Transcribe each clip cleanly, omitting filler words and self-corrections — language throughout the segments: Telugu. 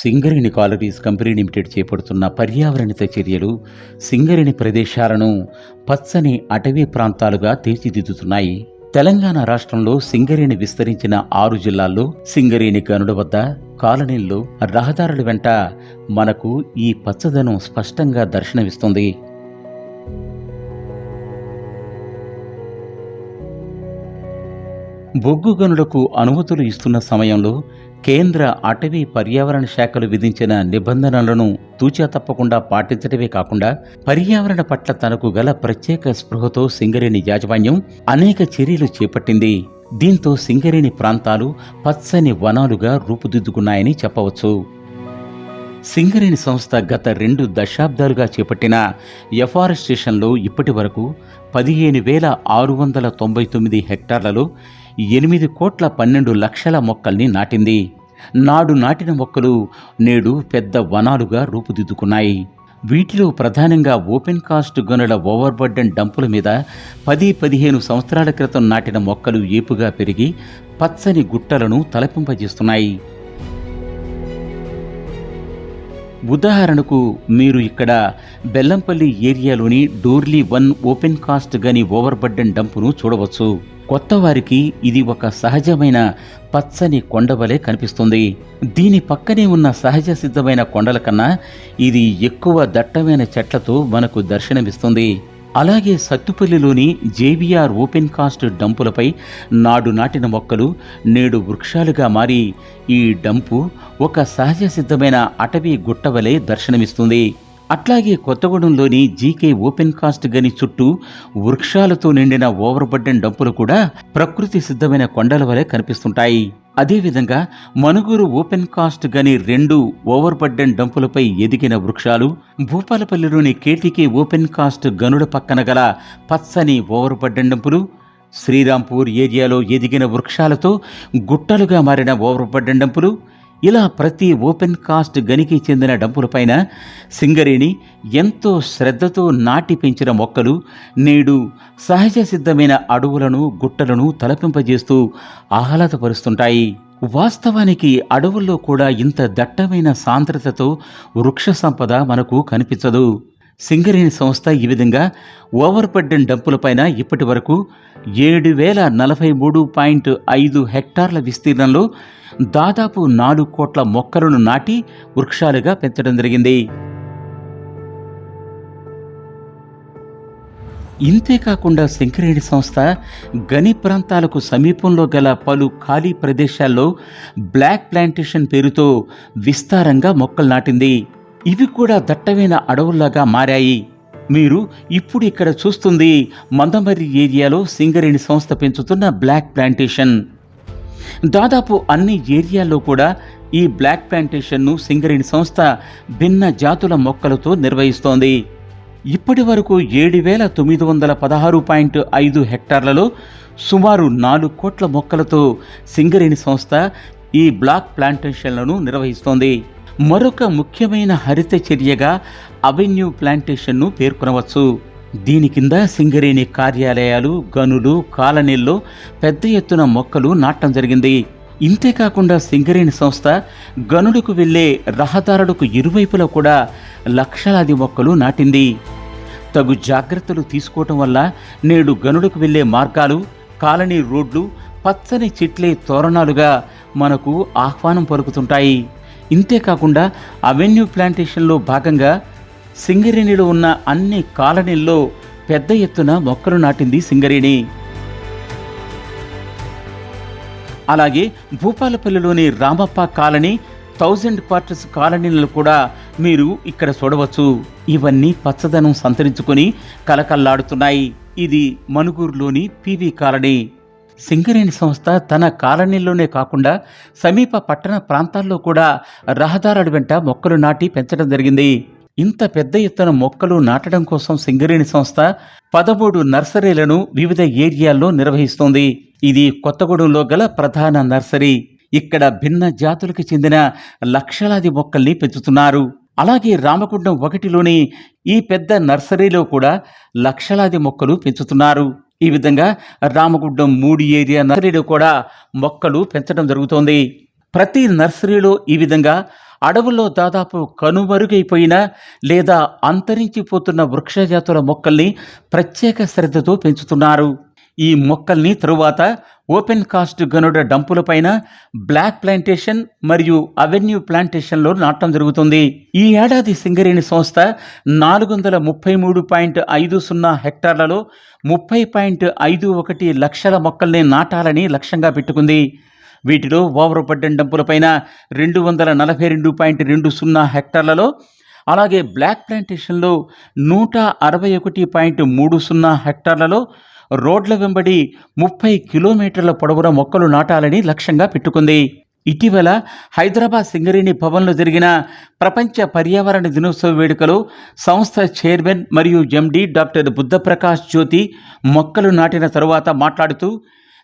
సింగరేణి కాలరీస్ కంపెనీ లిమిటెడ్ చేపడుతున్న పర్యావరణిత చర్యలు సింగరేణి ప్రదేశాలను పచ్చని అటవీ ప్రాంతాలుగా తీర్చిదిద్దుతున్నాయి. తెలంగాణ రాష్ట్రంలో సింగరేణి విస్తరించిన 6 జిల్లాల్లో సింగరేణి గనుల వద్ద, కాలనీల్లో, రహదారుల వెంట మనకు ఈ పచ్చదనం స్పష్టంగా దర్శనమిస్తుంది. బొగ్గు గనులకు అనుమతులు ఇస్తున్న సమయంలో కేంద్ర అటవీ పర్యావరణ శాఖలు విధించిన నిబంధనలను తూచా తప్పకుండా పాటించడమే కాకుండా పర్యావరణ పట్ల తనకు గల ప్రత్యేక స్పృహతో సింగరేణి యాజమాన్యం అనేక చర్యలు చేపట్టింది. దీంతో సింగరేణి ప్రాంతాలు పచ్చని వనాలుగా రూపుదిద్దుకున్నాయని చెప్పవచ్చు. సింగరేణి సంస్థ గత 2 దశాబ్దాలుగా చేపట్టిన ఎఫారెస్టేషన్లో ఇప్పటి వరకు 15,699 హెక్టార్లలో 8,12,00,00,000 మొక్కల్ని నాటింది. నాడు నాటిన మొక్కలు నేడు పెద్ద వనాలుగా రూపుదిద్దుకున్నాయి. వీటిలో ప్రధానంగా ఓపెన్ కాస్ట్ గనుల ఓవర్బర్డెన్ డంపుల మీద 10-15 సంవత్సరాల క్రితం నాటిన మొక్కలు ఏపుగా పెరిగి పచ్చని గుట్టలను తలపింపజేస్తున్నాయి. ఉదాహరణకు మీరు ఇక్కడ బెల్లంపల్లి ఏరియాలోని డోర్లీ 1 ఓపెన్ కాస్ట్ గని ఓవర్బర్డెన్ డంపును చూడవచ్చు. కొత్త వారికి ఇది ఒక సహజమైన పచ్చని కొండవలే కనిపిస్తుంది. దీని పక్కనే ఉన్న సహజ సిద్ధమైన కొండల కన్నా ఇది ఎక్కువ దట్టమైన చెట్లతో మనకు దర్శనమిస్తుంది. అలాగే సత్తుపల్లిలోని జేబీఆర్ ఓపెన్ కాస్ట్ డంపులపై నాడు నాటిన మొక్కలు నేడు వృక్షాలుగా మారి ఈ డంపు ఒక సహజ సిద్ధమైన అటవీ గుట్టవలే దర్శనమిస్తుంది. అట్లాగే కొత్తగూడెంలోని జీకే ఓపెన్ కాస్ట్ గని చుట్టూ వృక్షాలతో నిండిన ఓవర్బర్డెన్ డంపులు కూడా ప్రకృతి సిద్ధమైన కొండల వలె కనిపిస్తుంటాయి. అదేవిధంగా మనుగూరు ఓపెన్ కాస్ట్ గని 2 ఓవర్బర్డెన్ డంపులపై ఎదిగిన వృక్షాలు, భూపాలపల్లిలోని కేటీకే ఓపెన్ కాస్ట్ గనుల పక్కన గల పచ్చని ఓవర్బర్డెన్ డంపులు, శ్రీరాంపూర్ ఏరియాలో ఎదిగిన వృక్షాలతో గుట్టలుగా మారిన ఓవర్బర్డెన్ డంపులు, ఇలా ప్రతి ఓపెన్ కాస్ట్ గనికి చెందిన డంపులపైన సింగరేణి ఎంతో శ్రద్ధతో నాటి పెంచిన మొక్కలు నేడు సహజ సిద్ధమైన అడవులను, గుట్టలను తలపింపజేస్తూ ఆహ్లాదపరుస్తుంటాయి. వాస్తవానికి అడవుల్లో కూడా ఇంత దట్టమైన సాంద్రతతో వృక్ష సంపద మనకు కనిపించదు. సింగరేణి సంస్థ ఈ విధంగా ఓవర్బర్డెన్ డంపులపైన ఇప్పటి వరకు 7,043.5 హెక్టార్ల విస్తీర్ణంలో దాదాపు 4 కోట్ల మొక్కలను నాటి వృక్షాలుగా పెంచడం జరిగింది. ఇంతేకాకుండా సింగరేణి సంస్థ గని ప్రాంతాలకు సమీపంలో గల పలు ఖాళీ ప్రదేశాల్లో బ్లాక్ ప్లాంటేషన్ పేరుతో విస్తారంగా మొక్కలు నాటింది. ఇవి కూడా దట్టమైన అడవుల్లాగా మారాయి. మీరు ఇప్పుడు ఇక్కడ చూస్తుంది మందమర్రి ఏరియాలో సింగరేణి సంస్థ పెంచుతున్న బ్లాక్ ప్లాంటేషన్. దాదాపు అన్ని ఏరియాల్లో కూడా ఈ బ్లాక్ ప్లాంటేషన్ను సింగరేణి సంస్థ భిన్న జాతుల మొక్కలతో నిర్వహిస్తోంది. ఇప్పటి వరకు 7,916.5 హెక్టార్లలో సుమారు 4 కోట్ల మొక్కలతో సింగరేణి సంస్థ ఈ బ్లాక్ ప్లాంటేషన్లను నిర్వహిస్తోంది. మరొక ముఖ్యమైన హరిత చర్యగా అవెన్యూ ప్లాంటేషన్ను పేర్కొనవచ్చు. దీని కింద సింగరేణి కార్యాలయాలు, గనులు, కాలనీల్లో పెద్ద ఎత్తున మొక్కలు నాటడం జరిగింది. ఇంతేకాకుండా సింగరేణి సంస్థ గనులకు వెళ్లే రహదారులకు ఇరువైపులా కూడా లక్షలాది మొక్కలు నాటింది. తగు జాగ్రత్తలు తీసుకోవటం వల్ల నేడు గనులకు వెళ్లే మార్గాలు, కాలనీ రోడ్లు పచ్చని చెట్లే తోరణాలుగా మనకు ఆహ్వానం పలుకుతుంటాయి. ఇంతేకాకుండా అవెన్యూ ప్లాంటేషన్లో భాగంగా సింగరేణిలో ఉన్న అన్ని కాలనీల్లో పెద్ద ఎత్తున మొక్కలు నాటింది సింగరేణి. అలాగే భూపాలపల్లిలోని రామప్ప కాలనీ, 1000 క్వార్టర్స్ కాలనీలను కూడా మీరు ఇక్కడ చూడవచ్చు. ఇవన్నీ పచ్చదనం సంతరించుకొని కలకల్లాడుతున్నాయి. ఇది మనుగూరులోని పివి కాలనీ. సింగరేణి సంస్థ తన కాలనీల్లోనే కాకుండా సమీప పట్టణ ప్రాంతాల్లో కూడా రహదారుల వెంట మొక్కలు నాటి పెంచడం జరిగింది. ఇంత పెద్ద ఎత్తున మొక్కలు నాటడం కోసం సింగరేణి సంస్థ 13 నర్సరీలను వివిధ ఏరియాల్లో నిర్వహిస్తోంది. ఇది కొత్తగూడెంలో గల ప్రధాన నర్సరీ. ఇక్కడ భిన్న జాతులకు చెందిన లక్షలాది మొక్కల్ని పెంచుతున్నారు. అలాగే రామగుండం 1లోని ఈ పెద్ద నర్సరీలో కూడా లక్షలాది మొక్కలు పెంచుతున్నారు. ఈ విధంగా రామగుండం 3 ఏరియా నర్సరీలో కూడా మొక్కలు పెంచడం జరుగుతోంది. ప్రతి నర్సరీలో ఈ విధంగా అడవుల్లో దాదాపు కనుమరుగైపోయిన లేదా అంతరించిపోతున్న వృక్షజాతుల మొక్కల్ని ప్రత్యేక శ్రద్ధతో పెంచుతున్నారు. ఈ మొక్కల్ని తరువాత ఓపెన్ కాస్ట్ గనుడ డంపులపైన బ్లాక్ ప్లాంటేషన్ మరియు అవెన్యూ ప్లాంటేషన్లో నాటడం జరుగుతుంది. ఈ ఏడాది సింగరేణి సంస్థ 433.50 హెక్టార్లలో 30.51 లక్షల మొక్కల్ని నాటాలని లక్ష్యంగా పెట్టుకుంది. వీటిలో ఓవర్బర్డెన్ డంపులపైన 242.20 హెక్టార్లలో, అలాగే బ్లాక్ ప్లాంటేషన్లో 161.30 హెక్టార్లలో, రోడ్ల వెంబడి 30 కిలోమీటర్ల పొడవున మొక్కలు నాటాలని లక్ష్యంగా పెట్టుకుంది. ఇటీవల హైదరాబాద్ సింగరేణి భవన్లో జరిగిన ప్రపంచ పర్యావరణ దినోత్సవ వేడుకలో సంస్థ చైర్మన్ మరియు ఎండి డాక్టర్ బుద్ధప్రకాష్ జ్యోతి మొక్కలు నాటిన తరువాత మాట్లాడుతూ,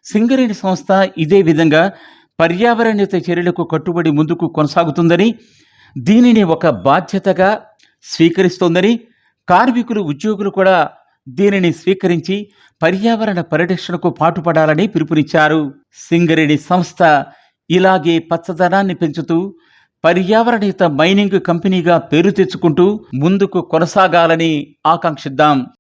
సింగరేణి సంస్థ ఇదే విధంగా పర్యావరణిత చర్యలకు కట్టుబడి ముందుకు కొనసాగుతుందని, దీనిని ఒక బాధ్యతగా స్వీకరిస్తోందని, కార్మికులు ఉద్యోగులు కూడా దీనిని స్వీకరించి పర్యావరణ పరిరక్షణకు పాటుపడాలని పిలుపునిచ్చారు. సింగరేణి సంస్థ ఇలాగే పచ్చదనాన్ని పెంచుతూ పర్యావరణిత మైనింగ్ కంపెనీగా పేరు తెచ్చుకుంటూ ముందుకు కొనసాగాలని ఆకాంక్షిద్దాం.